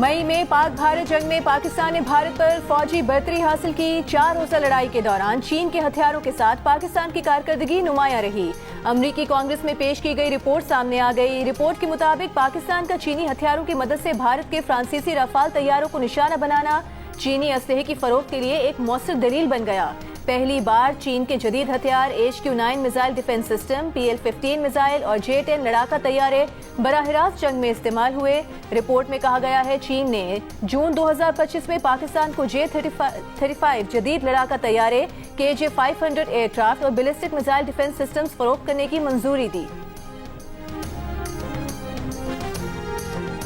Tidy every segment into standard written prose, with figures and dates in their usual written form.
मई में पाक भारत जंग में पाकिस्तान ने भारत पर फौजी बढ़तरी हासिल की। 4 रोजा लड़ाई के दौरान चीन के हथियारों के साथ पाकिस्तान की कारकर्दगी नुमाया रही। अमरीकी कांग्रेस में पेश की गई रिपोर्ट सामने आ गई। रिपोर्ट के मुताबिक पाकिस्तान का चीनी हथियारों की मदद से भारत के फ्रांसीसी रफाल तैयारों को निशाना बनाना चीनी असलहे की फरोख्त के लिए एक मौसर दलील बन गया। पहली बार चीन के जदीद हथियार HQ-9 missile defence system, PL-15 missile और J-10 लड़ाका तैयारे बराह रास्त जंग में इस्तेमाल हुए। रिपोर्ट में कहा गया है चीन ने जून 2025 में पाकिस्तान को J-35 जदीद लड़ाका तैयारे, KJ-500 एयरक्राफ्ट और बैलिस्टिक मिसाइल डिफेंस सिस्टम्स फरोख्त करने की मंजूरी दी।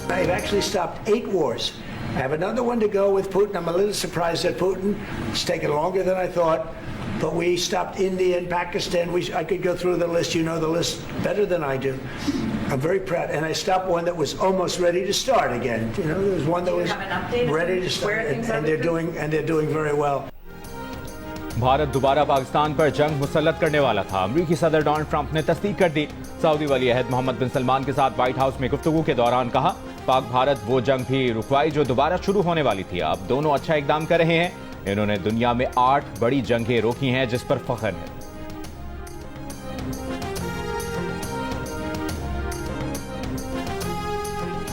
They've actually stopped 8 wars. I have another one to go with Putin. I'm a little surprised at Putin. It's taken longer than I thought. But we stopped India and Pakistan. I could go through the list. You know the list better than I do. I'm very proud. And I stopped one that was almost ready to start again. You know, there was one that was ready to start. And they're doing very well. Bharat दोबारा पाकिस्तान पर जंग मुसल्लत करने वाला था। अमरीकी सदर Donald Trump ने तस्दीक कर दी। सऊदी वली अहद मोहम्मद बिन सलमान के साथ व्हाइट हाउस में गुफ्तगू के दौरान कहा, पाक भारत वो जंग भी रुकवाई जो दोबारा शुरू होने वाली थी। अब दोनों अच्छा इकदाम कर रहे हैं। इन्होंने दुनिया में 8 बड़ी जंगें रोकी हैं जिस पर फख्र है।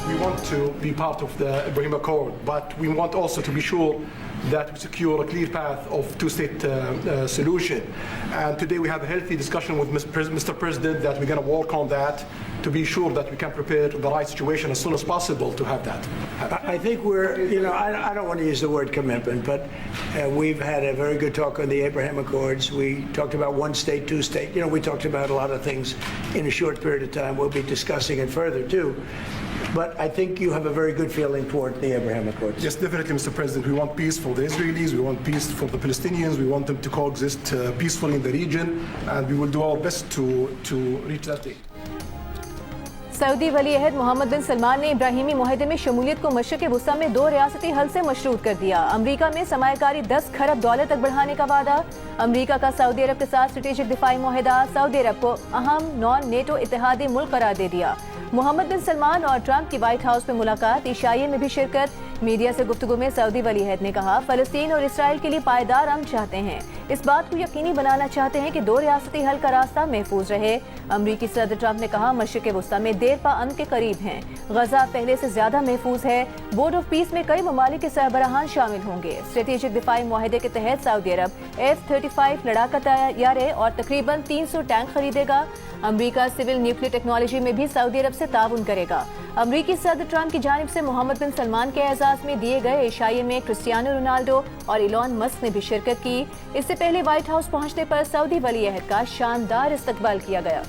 We want to be part of the Ibrahim Accord, but we want also to be sure that we secure a clear path of two-state solution. And today we have a healthy discussion with Mr. President that we're going to work on that to be sure that we can prepare the right situation as soon as possible to have that. I think I don't want to use the word commitment, but we've had a very good talk on the Abraham Accords. We talked about one state, two state. We talked about a lot of things in a short period of time. We'll be discussing it further too. But I think you have a very good feeling toward the Abraham Accords. Yes, definitely, Mr. President. We want peace for the Israelis. We want peace for the Palestinians. We want them to coexist peacefully in the region. And we will do our best to reach that day. Saudi वली अहद Mohammed bin Salman ने इब्राहिमी मुआहदे में शमूलियत को मशरिक़ वुस्ता में 2 रियासती हल से मशरूत कर दिया। अमरीका में सरमायाकारी $10 खरब तक बढ़ाने का वादा। अमरीका का सऊदी अरब के साथ स्ट्रेटेजिक दिफाई मुआहदा सऊदी अरब को अहम नॉन नेटो इत्तेहादी मुल्क करार दे दिया। मोहम्मद बिन सलमान और ट्रंप की व्हाइट हाउस में मुलाकात, ईशाई में भी शिरकत। मीडिया से गुफ्तगू में सऊदी वली अहद ने कहा, फलस्तीन और इसराइल के लिए पायदार अमन चाहते हैं। इस बात को यकीनी बनाना चाहते हैं कि 2 रियासती हल का रास्ता महफूज रहे। अमरीकी सदर ट्रंप ने कहा, मशरिक़ वुस्ता में देर पा अमन के करीब हैं। गजा पहले से ज्यादा महफूज है। बोर्ड ऑफ पीस में कई ममालिक के सरबराहान शामिल होंगे। स्ट्रेटेजिक दिफाई मुआहदे के तहत सऊदी अरब F-35 लड़ाका तैयारे और तकरीबन 300 टैंक खरीदेगा। अमरीका सिविल न्यूक्लियर टेक्नोलॉजी में भी सऊदी अरब से ताउन करेगा। अमरीकी सदर ट्रंप की जानिब से मोहम्मद बिन सलमान के एजाज में दिए गए ईशाई में क्रिस्टियानो रोनाल्डो और इलॉन मस्क ने भी शिरकत की। इससे पहले व्हाइट हाउस पहुंचने पर सऊदी वली अहद का शानदार इस्तकबाल किया गया।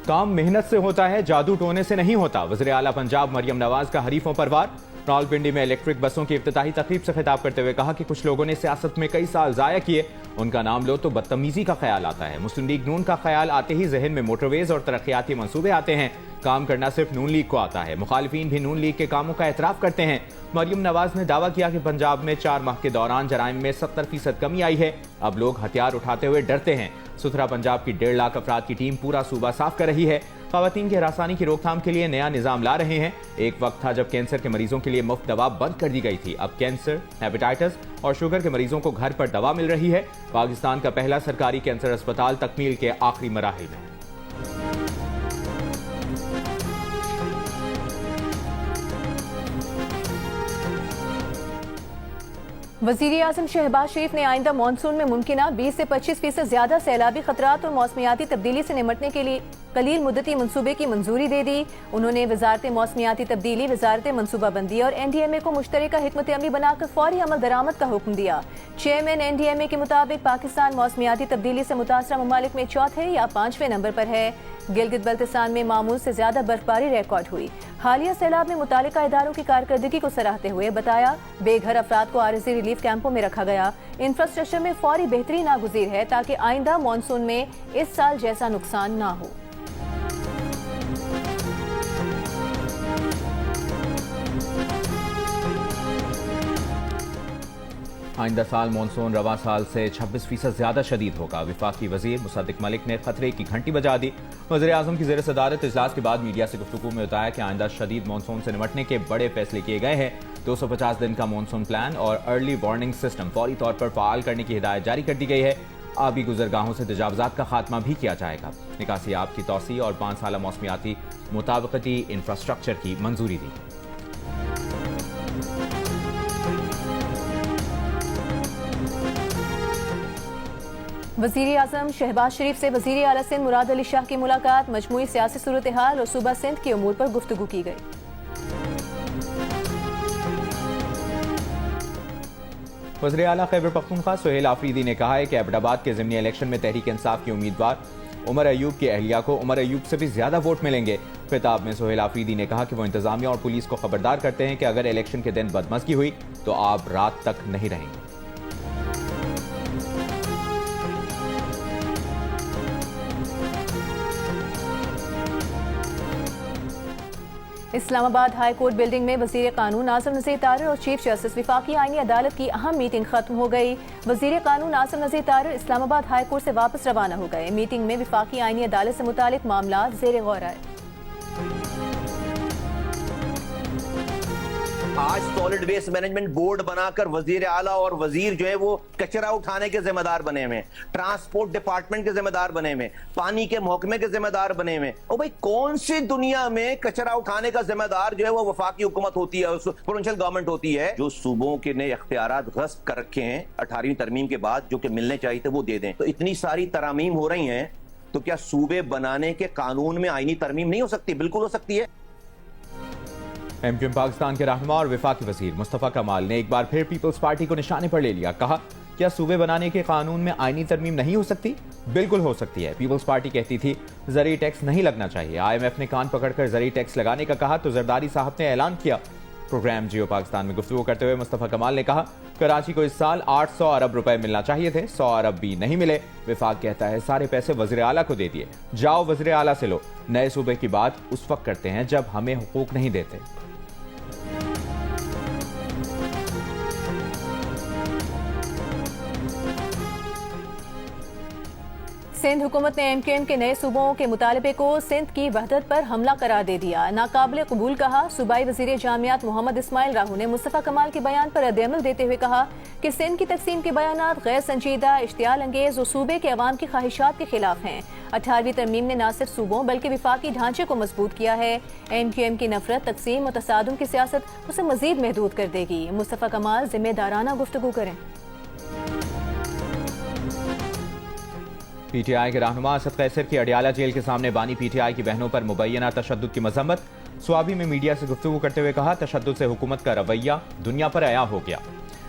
काम मेहनत से होता है, जादू टोने से नहीं होता। वज़ीर आला पंजाब मरियम नवाज का हरीफों पर वार। रावलपिंडी में इलेक्ट्रिक बसों की इफ्तिताही तकरीब से खिताब करते हुए कहा कि कुछ लोगों ने सियासत में कई साल जाया किए, उनका नाम लो तो बदतमीजी का ख्याल आता है। मुस्लिम लीग नून का ख्याल आते ही जहन में मोटरवेज और तरक्याती मंसूबे आते हैं। काम करना सिर्फ नून लीग को आता है। मुखालिफिन भी नून लीग के कामों का एतराफ करते हैं। मरियम नवाज ने दावा किया कि पंजाब में 4 माह के दौरान जराइम में 70% कमी आई है। अब लोग हथियार उठाते हुए डरते हैं। सुथरा पंजाब की 1.5 लाख अफराद की टीम पूरा सूबा साफ कर रही है। खवातीन की हरासानी की रोकथाम के लिए नया निजाम ला रहे हैं। एक वक्त था जब कैंसर के मरीजों के लिए मुफ्त दवा बंद कर दी गई थी। अब कैंसर, हेपेटाइटिस और शुगर के मरीजों को घर पर दवा मिल रही है। पाकिस्तान का पहला सरकारी कैंसर अस्पताल तकमील के आखिरी मराहिल में है। वज़ीर आज़म शहबाज शरीफ ने आइंदा मानसून में मुमकिना 20 से 25% ज्यादा सैलाबी खतरात और मौसमियाती तब्दीली से निमटने के लिए कलील मुद्दती मंसूबे की मंजूरी दे दी। उन्होंने वजारत मौसमियाती तब्दीली, वजारत मनसूबाबंदी और NDMA को मुश्तरका हिकमत अमली बनाकर फौरी अमल दरामद का हुक्म दिया। चेयरमैन NDMA के मुताबिक पाकिस्तान मौसमियाती तब्दीली से मुतासरा ममालिक में चौथे या 5वें नंबर पर है। गिलगित बल्तिस्तान में मामूल से ज्यादा बर्फबारी रिकॉर्ड हुई। हालिया सैलाब में मुतालिका इदारों की कारकर्दगी को सराहते हुए बताया, बेघर अफराद को आरजी रिलीफ कैंपों में रखा गया। इंफ्रास्ट्रक्चर में फौरी बेहतरी नागुज़ीर है ताकि आइंदा मानसून में इस साल जैसा नुकसान ना हो। आइंदा साल मानसून रवा साल से 26% ज्यादा शदीद होगा। वफाकी वजीर मुसद्दिक मलिक ने खतरे की घंटी बजा दी। वज़ीर आज़म की ज़ेर सदारत इजलास के बाद मीडिया से गुफ्तगू में बताया कि आइंदा शदीद मानसून से निपटने के बड़े फैसले किए गए हैं। 250 दिन का मानसून प्लान और अर्ली वार्निंग सिस्टम फौरी तौर पर फाल करने की हिदायत जारी कर दी गई है। आबी गुजरगाहों से तजावुज़ात का खात्मा भी किया जाएगा। निकासी आब की तौसी और 5 साला मौसमियाती मुताबिकती इंफ्रास्ट्रक्चर की मंजूरी दी। वज़ीर आज़म शहबाज शरीफ से वज़ीर आला सिंध मुराद अली शाह की मुलाकात। मजमूई सियासी सूरत हाल और सूबा सिंध के उमूर पर गुफ्तगू की गई। वज़ीर आला खैबर पख्तूनख्वा सुहेल आफरीदी ने कहा है कि एबटाबाद के ज़िमनी इलेक्शन में तहरीक इंसाफ के उम्मीदवार उमर अयूब की अहलिया को उमर अयूब से भी ज्यादा वोट मिलेंगे। खिताब में सुहेल आफरीदी ने कहा कि वो इंतजामिया और पुलिस को खबरदार करते हैं कि अगर इलेक्शन के दिन बदमज़गी हुई तो आप रात तक नहीं रहेंगे। इस्लामाबाद हाई कोर्ट बिल्डिंग में वज़ीर कानून नाज़िम नज़ीर तारिर और चीफ जस्टिस वफाकी आईनी अदालत की अहम मीटिंग खत्म हो गई। वज़ीर कानून नाज़िम नज़ीर तारिर इस्लामाबाद हाई कोर्ट से वापस रवाना हो गए। मीटिंग में वफाकी आईनी अदालत से मुतालिक मामला ज़ेर गौर आए। आज सॉलिड वेस्ट मैनेजमेंट बोर्ड बनाकर वजीर आला और वजीर जो है वो कचरा उठाने के जिम्मेदार बने हुए, ट्रांसपोर्ट डिपार्टमेंट के जिम्मेदार बने हुए, पानी के महकमे के जिम्मेदार बने हुए। और भाई कौन सी दुनिया में कचरा उठाने का जिम्मेदार जो है वो वफाकी हुकूमत होती है, प्रोविंशियल गवर्नमेंट होती है। जो सूबों के ने इख्तियारात गस्ब कर रखे हैं 18वीं तरमीम के बाद, जो कि मिलने चाहिए थे वो दे दें। तो इतनी सारी तरामीम हो रही हैं, तो क्या सूबे बनाने के कानून में आईनी तरमीम नहीं हो सकती? बिल्कुल हो सकती है। एमक्यूएम पाकिस्तान के रहनुमा और वफाकी वजीर मुस्तफा कमाल ने एक बार फिर पीपल्स पार्टी को निशाने पर ले लिया। कहा, क्या सूबे बनाने के कानून में आईनी तरमीम नहीं हो सकती? बिल्कुल हो सकती है। पीपल्स पार्टी कहती थी जरी टैक्स नहीं लगना चाहिए। IMF ने कान पकड़कर जरी टैक्स लगाने का कहा तो जरदारी साहब ने ऐलान किया। प्रोग्राम जियो पाकिस्तान में गुफ्तगू करते हुए मुस्तफा कमाल ने कहा, कराची को इस साल 800 अरब रुपए मिलना चाहिए थे, 100 अरब भी नहीं मिले। विफाक कहता है सारे पैसे वज़ीर आला को दे दिए, जाओ वज़ीर आला से लो। नए सूबे की बात उस वक्त करते हैं जब हमें हुकूक नहीं देते। सिंध हुकूमत ने MKM के नए सूबों के मुतालबे को सिंध की वहदत पर हमला करार दे दिया। नाकाबिल कबूल कहा। सूबाई वजीर जामियात मोहम्मद इस्माइल राहू ने मुस्तफा कमाल के बयान पर रद्द-ए-अमल देते हुए कहा कि सिंध की तकसीम के बयानात गैर संजीदा, इश्तियाल अंगेज और सूबे के अवाम की ख्वाहिशात के खिलाफ हैं। 18वीं तरमीम ने न सिर्फ सूबों बल्कि विफाकी ढांचे को मजबूत किया है। MKM की नफरत, तकसीम और तसादुम की सियासत उसे मजीद महदूद कर देगी। मुस्तफा कमाल जिम्मेदाराना गुफ्तगू करें। PTI के रहनुमा असद कैसर की अडियाला जेल के सामने बानी PTI की बहनों पर मुबैना तशद्दुद की मजम्मत। स्वाबी में मीडिया से गुफ्तगू करते हुए कहा, तशद्दुद से हुकूमत का रवैया दुनिया पर आया हो गया।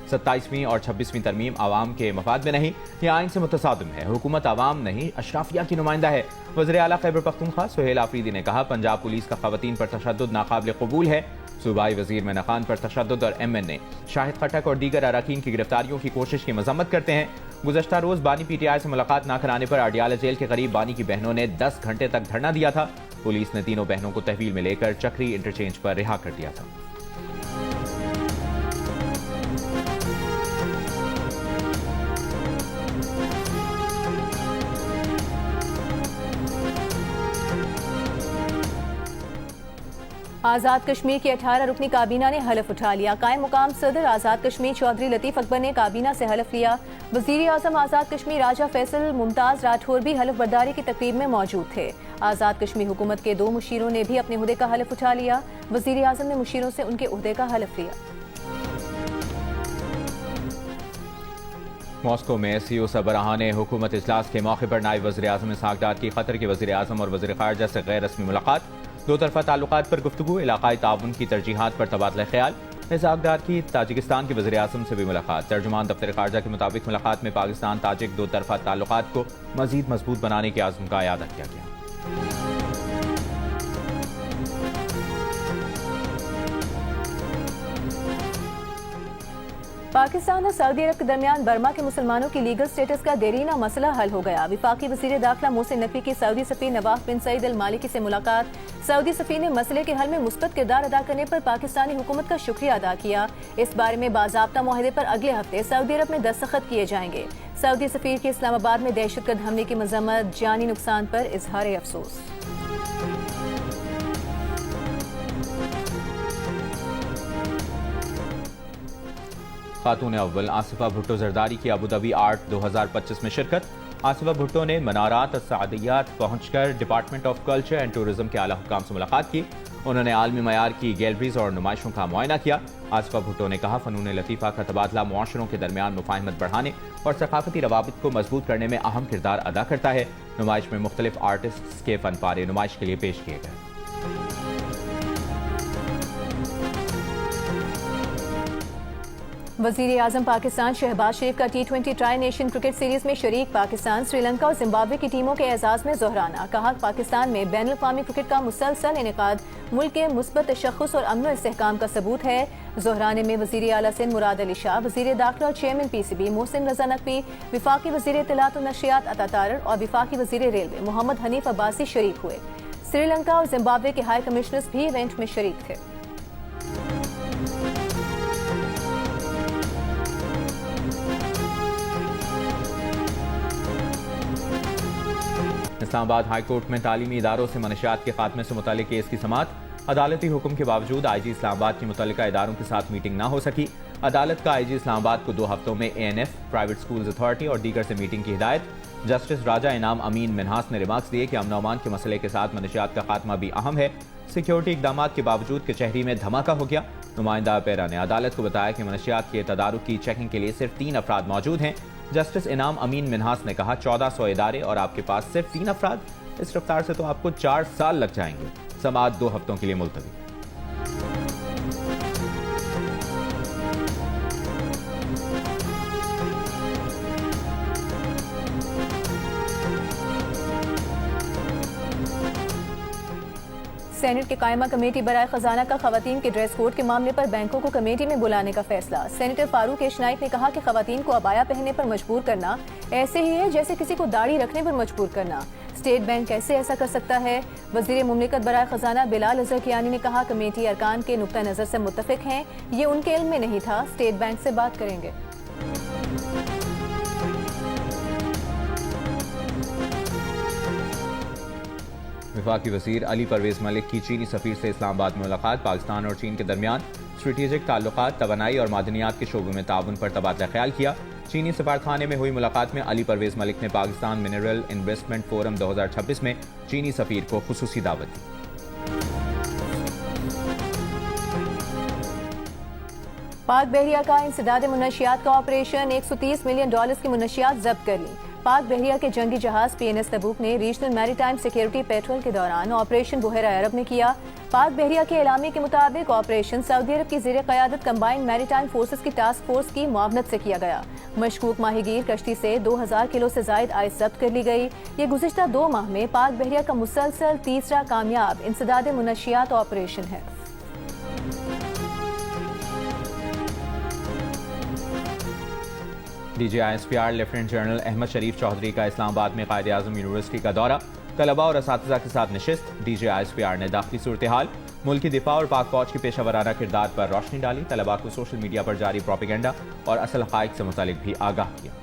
27वीं और 26वीं तरमीम आवाम के मफाद में नहीं, यह आइन से मुतसादिम है। हुकूमत आवाम नहीं, अशराफिया की नुमाइंदा है। वज़ीर आला खैबर पख्तूनख्वा सुहेल आफरीदी ने कहा, पंजाब पुलिस का खवातीन पर तशद्दुद नाकाबिल कबूल है। सूबाई वजीर मैना खान पर तशद्दुद और MNA शाहिद खटक और दीगर अरकान की गिरफ्तारियों की कोशिश की मजम्मत करते हैं। गुज़श्ता रोज बानी PTI से मुलाकात न कराने पर अडियाला जेल के करीब बानी की बहनों ने 10 घंटे तक धरना दिया था। पुलिस ने तीनों बहनों को तहवील में लेकर चक्री इंटरचेंज पर रिहा कर दिया था। आज़ाद कश्मीर की 18 रुकनी काबीना ने हलफ उठा लिया। कायम मुकाम सदर आज़ाद कश्मीर चौधरी लतीफ अकबर ने काबीना से हलफ लिया। वज़ीर आज़म आज़ाद कश्मीर राजा फैसल मुमताज़ राठौर भी हलफ बर्दारी की तकरीब में मौजूद थे। आज़ाद कश्मीर हुकूमत के 2 मुशीरों ने भी अपने उहदे का हलफ उठा लिया। वज़ीर आज़म ने मुशीरों से उनके उहदे का हलफ लिया। मॉस्को में SCO सरबराहान हुकूमत इजलास के मौके पर नायब वज़ीर आज़म इसहाक डार की कतर के वज़ीर आज़म और वज़ीर ख़ारजा से गैर रस्मी मुलाकात। 2 तरफ़ा ताल्लुकात पर गुफ्तगू, इलाक़ाई ताउन की तरजीहात पर तबादला ख्याल। इसहाक डार की ताजिकिस्तान के वज़ीर आज़म से भी मुलाकात। तर्जुमान दफ्तर ख़ारजा के मुताबिक मुलाकात में पाकिस्तान ताजिक 2 तरफ़ा ताल्लुकात को मज़ीद मजबूत बनाने के आज़म का इयादा किया गया। पाकिस्तान और सऊदी अरब के दरमियान बर्मा के मुसलमानों की लीगल स्टेटस का देरीना मसला हल हो गया। विफाकी वजीर दाखिला मोहसिन नकवी की सऊदी सफीर नवाफ बिन सईद अल मालिकी से मुलाकात। सऊदी सफीर ने मसले के हल में मुस्बत किरदार अदा करने पर पाकिस्तानी हुकूमत का शुक्रिया अदा किया। इस बारे में बाज़ाब्ता मुआहदे पर अगले हफ्ते सऊदी अरब में दस्तखत किए जाएंगे। सऊदी सफीर की इस्लामाबाद में दहशतगर्द हमले की मजम्मत, जानी नुकसान पर इजहार अफसोस। खातून अव्वल आसिफा भुट्टो जरदारी की अबूधाबी आर्ट 2025 में शिरकत। आसिफा भुट्टो ने मनारात और सादियात पहुंचकर department of culture and tourism के आला हुकाम से मुलाकात की। उन्होंने आलमी मयार की गैलरीज और नुमाइशों का मुआयना किया। आसिफा भुट्टो ने कहा, फनून लतीफ़ा का तबादला मुआशरों के दरमियान मुफाहमत बढ़ाने और सकाफती रवाबित को मजबूत करने में अहम किरदार अदा करता है। नुमाइश में मुख्तलिफ आर्टिस्ट के फन पारे नुमाइश के लिए पेश किए गए। वज़ीर आज़म पाकिस्तान शहबाज शरीफ का T20 tri nation cricket series में शरीक पाकिस्तान श्रीलंका और जिम्बाब्वे की टीमों के एजाज में जोहराना। कहा, पाकिस्तान में बैनुल अक़वामी क्रिकेट का मुसलसल इनेकाद मुल्क के मुस्बत तशख़्ख़ुस और अमन और इस्तेहकाम का सबूत है। जोहराने में वज़ीर आला सिंध मुराद अली शाह, वज़ीर दाखिला और चेयरमैन PCB मोहसिन रज़ा नकवी, विफाकी वज़ीर इत्तलात और नशियात अता तारर और विफाकी वज़ीर रेलवे मोहम्मद हनीफ अब्बासी शरीक हुए। श्रीलंका और जिम्बाब्वे के हाई कमिश्नर्स भी इवेंट में शरीक थे। इस्लामाबाद हाई कोर्ट में तालीमी इदारों से मनशियात के खात्मे से मुतालिक केस की समाअत। अदालती हुक्म के बावजूद IG इस्लामाबाद की मुतल्लिका इदारों के साथ मीटिंग न हो सकी। अदालत का IG इस्लामाबाद को 2 हफ्तों में ANF, प्राइवेट स्कूल्स अथॉरिटी और दीगर से मीटिंग की हिदायत। जस्टिस राजा इनाम अमीन मिन्हास ने रिमार्क्स दिए कि अमन अमान के मसले के साथ मनशियात का खात्मा भी अहम है। सिक्योरिटी इकदाम के बावजूद कचहरी में धमाका हो गया। नुमाइंदा पैरा ने अदालत को बताया कि मनशियात के तदारुक की चेकिंग के लिए सिर्फ 3 अफराद मौजूद हैं। जस्टिस इनाम अमीन मिन्हास ने कहा, 1400 इदारे और आपके पास सिर्फ 3 अफराद, इस रफ्तार से तो आपको 4 साल लग जाएंगे। समाअत 2 हफ्तों के लिए मुलतवी। सेनेट की कायमा कमेटी बराए खजाना का खवातीन के ड्रेस कोड के मामले पर बैंकों को कमेटी में बुलाने का फैसला। सेनेटर फारूक एशनाइक ने कहा कि खवातीन को अबाया पहनने पर मजबूर करना ऐसे ही है जैसे किसी को दाढ़ी रखने पर मजबूर करना। स्टेट बैंक कैसे ऐसा कर सकता है? वजीर मुमलिकत बराए खजाना बिलाल अजहर कियानी ने कहा, कमेटी अरकान के नुक्ता नजर से मुत्तफिक हैं, ये उनके इल्म में नहीं था, स्टेट बैंक से बात करेंगे। वफाकी वज़ीर अली परवेज़ मलिक की चीनी सफ़ीर से इस्लामाबाद में मुलाकात। पाकिस्तान और चीन के दरमियान स्ट्रेटेजिक ताल्लुकात, तवानाई और मादनियात के शोबों में ताउन पर तबादला ख्याल किया। चीनी सफारतखाने में हुई मुलाकात में अली परवेज़ मलिक ने पाकिस्तान मिनरल इन्वेस्टमेंट फोरम 2026 में चीनी सफ़ीर को खुसूसी दावत दी। पाक बहरिया का इंसदाद मुनशियात का ऑपरेशन, $130 मिलियन की मुनशियात जब्त कर ली। पाक बहरिया के जंगी जहाज PNS तबूक ने रीजनल मैरीटाइम सिक्योरिटी पेट्रोल के दौरान ऑपरेशन बुहरा अरब में किया। पाक बहरिया के एलामी के मुताबिक ऑपरेशन सऊदी अरब की ज़ेर क़यादत कंबाइंड मैरीटाइम फोर्सेस की टास्क फोर्स की मुआवनत से किया गया। मशकूक माहीगीर कश्ती से 2000 किलो से जायद आइस जब्त कर ली गई। ये गुज़िश्ता 2 माह में पाक बहरिया का मुसलसल तीसरा कामयाब इंसदाद मुनशियात ऑपरेशन है। DGISPR लेफ्टिनेंट जनरल अहमद शरीफ चौधरी का इस्लामाबाद में कायदे आज़म यूनिवर्सिटी का दौरा, तलबा और असातिज़ा के साथ नशिस्त। DGISPR ने दाखिली सूरत हाल, मुल्की दिफा और पाक फौज के पेशा वराना किरदार पर रोशनी डाली। तलबा को सोशल मीडिया पर जारी प्रोपेगेंडा और असल हक़ाइक़ से मुतालिक भी आगाह किया।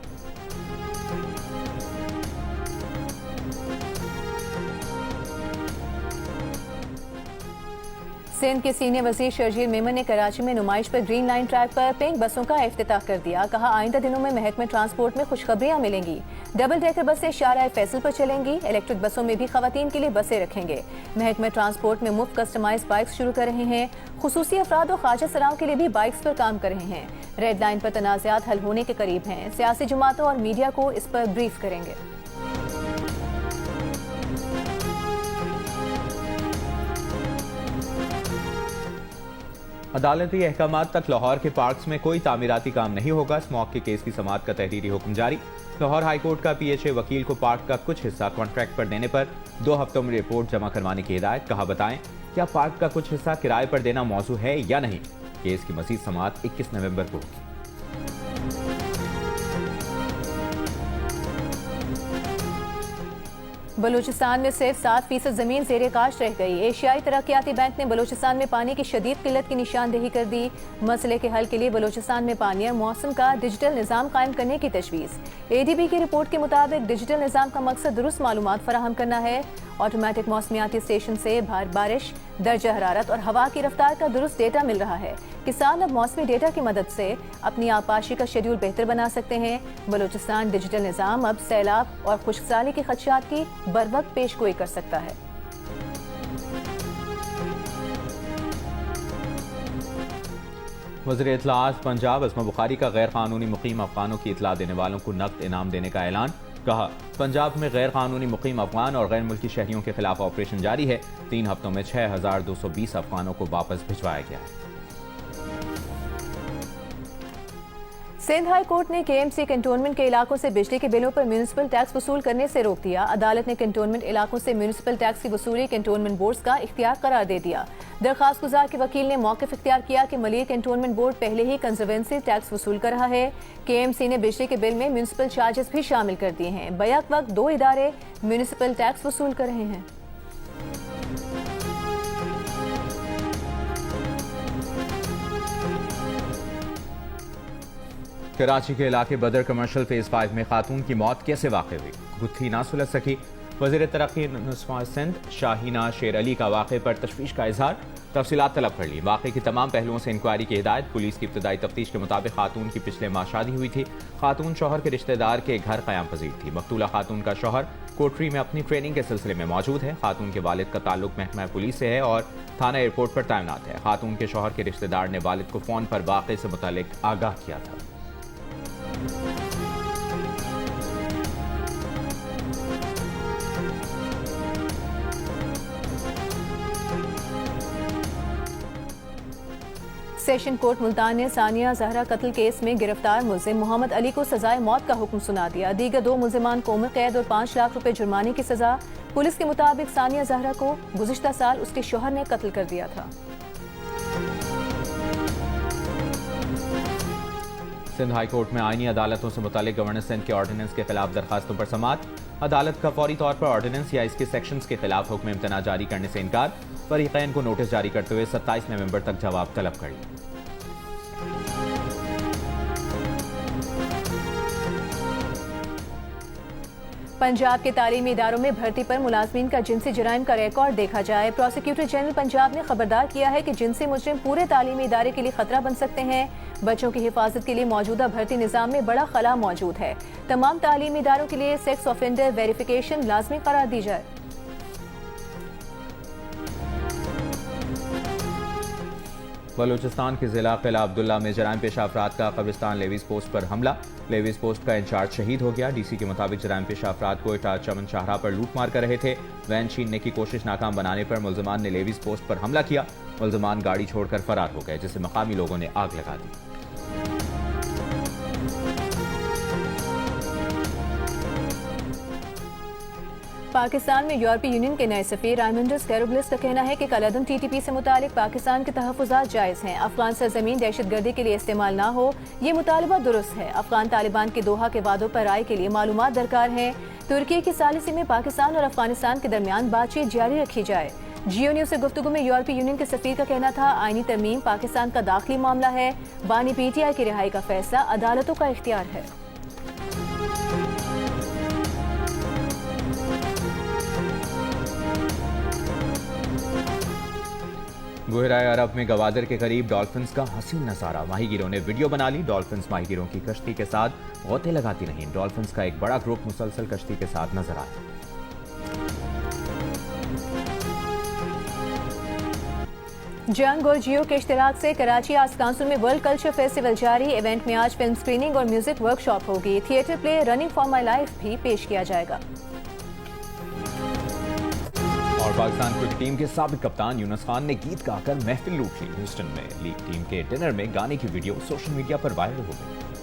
सिंध के सीनियर वजीर शर्जील मेमन ने कराची में नुमाइश पर ग्रीन लाइन ट्रैक पर पिंक बसों का इफ्तिताह कर दिया। कहा, आइंदा दिनों में महकमे ट्रांसपोर्ट में खुशखबरियां मिलेंगी। डबल डेकर बसें शाहराह फैसल पर चलेंगी। इलेक्ट्रिक बसों में भी खवातीन के लिए बसें रखेंगे। महकमे ट्रांसपोर्ट में मुफ्त कस्टमाइज बाइक्स शुरू कर रहे हैं। खुसूसी अफराद और ख्वाजा सराओं के लिए भी बाइक्स पर काम कर रहे हैं। रेड लाइन पर तनाज़ात हल होने के करीब हैं। सियासी जमातों और मीडिया को इस पर ब्रीफ करेंगे। अदालती अहकामात तक लाहौर के पार्क्स में कोई तामीराती काम नहीं होगा। स्मॉग के केस की समाअत का तहरीरी हुक्म जारी। लाहौर हाई कोर्ट का PHA वकील को पार्क का कुछ हिस्सा कॉन्ट्रैक्ट पर देने पर 2 हफ्तों में रिपोर्ट जमा करवाने की हिदायत। कहा, बताएं क्या पार्क का कुछ हिस्सा किराए पर देना मौजू है या नहीं। केस की मजीद समाअत 21 नवंबर को होगी। बलूचिस्तान में सिर्फ 7% जमीन ज़ेरे काश्त रह गई। एशियाई तरक्याती बैंक ने बलूचिस्तान में पानी की शदीद किल्लत की निशानदेही कर दी। मसले के हल के लिए बलूचिस्तान में पानी और मौसम का डिजिटल निज़ाम कायम करने की तजवीज़। ADB की रिपोर्ट के मुताबिक डिजिटल निज़ाम का मकसद दुरुस्त मालूमात फराहम करना है। ऑटोमेटिक मौसमियाती स्टेशन से बारिश, दर्जा हरारत और हवा की रफ्तार का दुरुस्त डेटा मिल रहा है। किसान अब मौसमी डेटा की मदद से अपनी आबपाशी का शेड्यूल बेहतर बना सकते हैं। बलूचिस्तान डिजिटल निज़ाम अब सैलाब और खुश्कसाली के खदशात की बरवक्त पेशगोई कर सकता है। वज़ीर इत्तलाआत पंजाब अस्मा बुखारी का गैर कानूनी मुकीम अफगानों की इतला देने वालों को नकद इनाम देने का ऐलान। कहा, पंजाब में गैर कानूनी मुकीम अफगान और गैर मुल्की शहरियों के खिलाफ ऑपरेशन जारी है। 3 हफ्तों में 6220 अफगानों को वापस भिजवाया गया है। सिंध हाई कोर्ट ने KMC कंटोनमेंट के इलाकों से बिजली के बिलों पर म्यूनिसिपल टैक्स वसूल करने से रोक दिया। अदालत ने कंटोनमेंट इलाकों से म्यूनिसिपल टैक्स की वसूली कंटोनमेंट बोर्ड का इख्तियार करार दे दिया। दरखास्त गुजार के वकील ने मौक़िफ़ इख्तियार किया कि मलिर कंटोनमेंट बोर्ड पहले ही कंजर्वेंसी टैक्स वसूल कर रहा है। KMC ने बिजली के बिल में म्यूनिसिपल चार्जेस भी शामिल कर दिए हैं। बैक वक्त 2 इदारे म्यूनिसिपल टैक्स वसूल कर रहे हैं। कराची के इलाके बदर कमर्शियल फेज 5 में खातून की मौत कैसे वाक़ई हुई, गुत्थी ना सुलझ सकी। वज़ीर तरक्की नुस्वा सिंध शाहीना शेर अली का वाक़े पर तशवीश का इजहार, तफसीलात तलब कर ली। वाक़े की तमाम पहलुओं से इंक्वायरी की हिदायत। पुलिस की इब्तदाई तफ्तीश के मुताबिक खातून की पिछले माह शादी हुई थी। खातून शौहर के रिश्तेदार के घर क़याम पजीर थी। मकतूला खातून का शौहर कोटरी में अपनी ट्रेनिंग के सिलसिले में मौजूद है। खातून के वालिद का ताल्लुक महकमा पुलिस से है और थाना एयरपोर्ट पर तैनात है। खातून के शौहर के रिश्तेदार ने वालिद को फ़ोन पर वाक़े से मुतालिक आगाह किया था। सेशन कोर्ट मुल्तान ने सानिया जहरा कत्ल केस में गिरफ्तार मुल्जिम मोहम्मद अली को सजाए मौत का हुक्म सुना दिया। दीगर 2 मुल्जिमान को उम्र कैद और 5 लाख रुपए जुर्माने की सजा। पुलिस के मुताबिक सानिया जहरा को गुज़िश्ता साल उसके शौहर ने कत्ल कर दिया था। सिंध हाई कोर्ट में आईनी अदालतों से मुतालिक गवर्नर सिंध के ऑर्डिनेंस के खिलाफ दरखास्तों पर समाअत। अदालत का फौरी तौर पर ऑर्डिनेंस या इसके सेक्शंस के खिलाफ हुक्म इम्तना जारी करने से इनकार। फरीकैन को नोटिस जारी करते हुए 27 नवंबर तक जवाब तलब कर लिया। पंजाब के तालीमी इदारों में भर्ती पर मुलाजमीन का जिनसी जराइम का रिकॉर्ड देखा जाए। प्रोसिक्यूटर जनरल पंजाब ने खबरदार किया है कि जिनसी मुजरिम पूरे तालीमी इदारे के लिए खतरा बन सकते हैं। बच्चों की हिफाजत के लिए मौजूदा भर्ती निज़ाम में बड़ा खला मौजूद है। तमाम तालीमी इदारों के लिए सेक्स ऑफेंडर वेरिफिकेशन लाजमी करार दी जाए। बलूचिस्तान के जिला किला अब्दुल्ला में जराइम पेशा अफराद का कब्रिस्तान लेवीज पोस्ट पर हमला। लेवीज पोस्ट का इंचार्ज शहीद हो गया। DC के मुताबिक जराइम पेशा अफराद कोयटा चमन शाहरा पर लूट मार कर रहे थे। वैन छीनने की कोशिश नाकाम बनाने पर मुल्जिमान ने लेवीज पोस्ट पर हमला किया। मुल्जिमान गाड़ी छोड़कर फरार हो गए, जिसे मकामी लोगों ने आग लगा दी। पाकिस्तान में यूरोपीय यूनियन के नए सफीर राइमुंडस कैरोब्लिस का कहना है कि कलअदम TTP से मुतालिक पाकिस्तान के तहफ़्फ़ुज़ात जायज़ हैं। अफगान सरजमीन दहशतगर्दी के लिए इस्तेमाल ना हो, ये मुतालबा दुरुस्त है। अफगान तालिबान के दोहा के वादों पर राय के लिए मालूमात दरकार हैं। तुर्की की सालिसी में पाकिस्तान और अफगानिस्तान के दरमियान बातचीत जारी रखी जाए। जियो न्यूज़ से गुफ्तगू में यूरोपीय यूनियन के सफीर का कहना था, आईनी तरमीम पाकिस्तान का दाखिली मामला है। बानी PTI की रिहाई का फैसला अदालतों का इख्तियार है। बुहराए अरब में गवादर के करीब डॉल्फिन्स का हसीन नजारा। माहीगीरों ने वीडियो बना ली। डॉल्फिन्स माहीगीरों की कश्ती के साथ गोते लगाती रहीं। डॉल्फिन्स का एक बड़ा ग्रुप मुसलसल कश्ती के साथ नजर आया। जंग और जियो के इश्तिराक से कराची आर्ट्स काउंसिल में वर्ल्ड कल्चर फेस्टिवल जारी। इवेंट में आज फिल्म स्क्रीनिंग और म्यूजिक वर्कशॉप होगी। Theatre play running for my life भी पेश किया जाएगा। और पाकिस्तान क्रिकेट टीम के साबिक कप्तान यूनुस खान ने गीत गाकर महफिल लूट ली। ह्यूस्टन में लीग टीम के डिनर में गाने की वीडियो सोशल मीडिया पर वायरल हो गई।